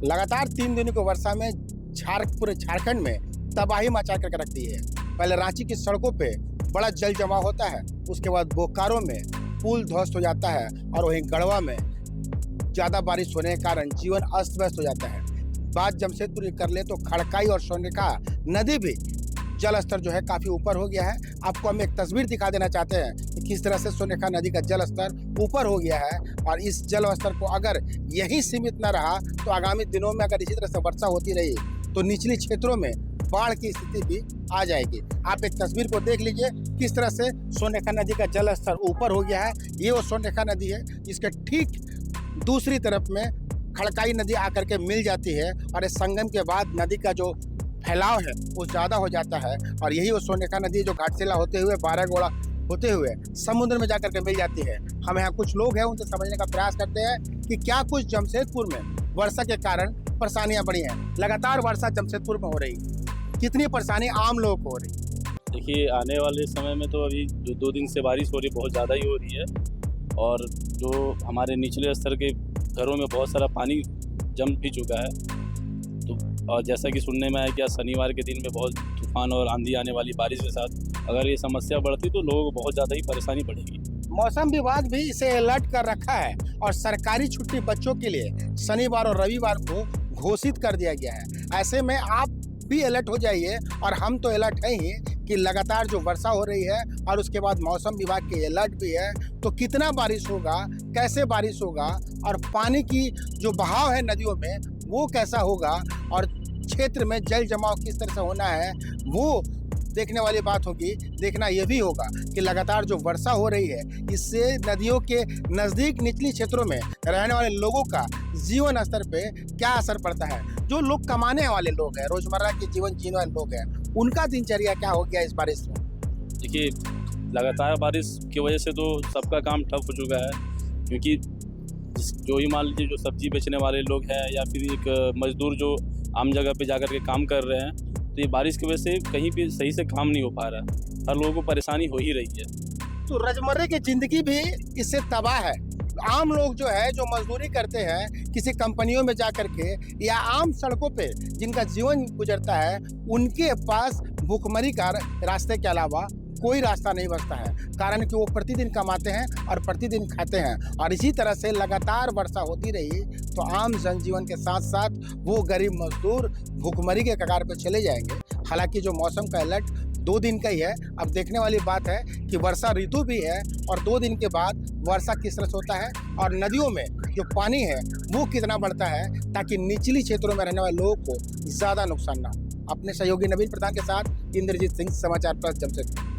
लगातार 3 दिनों की वर्षा में पूरे झारखंड में तबाही मचा करके रख दी है। पहले रांची की सड़कों पे बड़ा जल जमाव होता है, उसके बाद बोकारो में पुल ध्वस्त हो जाता है और वहीं गढ़वा में ज़्यादा बारिश होने के कारण जीवन अस्त व्यस्त हो जाता है। बात जमशेदपुर की कर ले तो खड़काई और सोनेका नदी भी जल स्तर जो है काफ़ी ऊपर हो गया है। आपको हम एक तस्वीर दिखा देना चाहते हैं कि किस तरह से सोनेका नदी का जल स्तर ऊपर हो गया है और इस जल स्तर को अगर यही सीमित न रहा तो आगामी दिनों में अगर इसी तरह से वर्षा होती रही तो निचली क्षेत्रों में बाढ़ की स्थिति भी आ जाएगी। आप एक तस्वीर को देख लीजिए किस तरह से सोनेका नदी का जल स्तर ऊपर हो गया है। ये वो सोनेका नदी है, इसके ठीक दूसरी तरफ में खड़काई नदी आकर के मिल जाती है और इस संगम के बाद नदी का जो फैलाव है वो ज़्यादा हो जाता है और यही वो सोनेका नदी जो घाटशिला होते हुए बारागोड़ा होते हुए समुद्र में जाकर के मिल जाती है। हम यहाँ कुछ लोग हैं उनसे समझने का प्रयास करते हैं कि क्या कुछ जमशेदपुर में वर्षा के कारण परेशानियाँ बढ़ी हैं। लगातार वर्षा जमशेदपुर में हो रही, कितनी परेशानी आम लोगों को हो रही? देखिए, आने वाले समय में तो अभी जो 2 दिन से बारिश हो रही है बहुत ज़्यादा ही हो रही है और जो हमारे निचले स्तर के घरों में बहुत सारा पानी जम भी चुका है। तो और जैसा कि सुनने में आया कि आज शनिवार के दिन में बहुत तूफान और आंधी आने वाली बारिश के साथ अगर ये समस्या बढ़ती तो लोगों को बहुत ज़्यादा ही परेशानी बढ़ेगी। मौसम विभाग भी इसे अलर्ट कर रखा है और सरकारी छुट्टी बच्चों के लिए शनिवार और रविवार को घोषित कर दिया गया है। ऐसे में आप भी अलर्ट हो जाइए और हम तो अलर्ट हैं ही कि लगातार जो वर्षा हो रही है और उसके बाद मौसम विभाग के अलर्ट भी है। तो कितना बारिश होगा, कैसे बारिश होगा और पानी की जो बहाव है नदियों में वो कैसा होगा और क्षेत्र में जल जमाव किस तरह से होना है वो देखने वाली बात होगी। देखना यह भी होगा कि लगातार जो वर्षा हो रही है इससे नदियों के नज़दीक निचली क्षेत्रों में रहने वाले लोगों का जीवन स्तर पे क्या असर पड़ता है। जो लोग कमाने वाले लोग हैं, रोजमर्रा के जीवन जीने वाले लोग हैं, उनका दिनचर्या क्या हो गया इस बारिश में? देखिए, लगातार बारिश की वजह से तो सबका काम ठप हो चुका है क्योंकि जो ही मान लीजिए जो सब्जी बेचने वाले लोग हैं या फिर एक मजदूर जो आम जगह पे जाकर के काम कर रहे हैं तो ये बारिश की वजह से कहीं भी सही से काम नहीं हो पा रहा है। हर लोगों को परेशानी हो ही रही है। तो रोजमर्रा की जिंदगी भी इससे तबाह है। आम लोग जो है जो मजदूरी करते हैं किसी कंपनियों में जा करके या आम सड़कों पे जिनका जीवन गुजरता है उनके पास भूखमरी का रास्ते के अलावा कोई रास्ता नहीं बचता है। कारण कि वो प्रतिदिन कमाते हैं और प्रतिदिन खाते हैं और इसी तरह से लगातार वर्षा होती रही तो आम जनजीवन के साथ साथ वो गरीब मजदूर भूखमरी के कगार पर चले जाएंगे। हालांकि जो मौसम का अलर्ट 2 दिन का ही है। अब देखने वाली बात है कि वर्षा ऋतु भी है और 2 दिन के बाद वर्षा किस तरह से होता है और नदियों में जो पानी है वो कितना बढ़ता है ताकि निचली क्षेत्रों में रहने वाले लोगों को ज़्यादा नुकसान ना हो। अपने सहयोगी नवीन प्रधान के साथ इंद्रजीत सिंह, समाचार प्लस जमशेदपुर।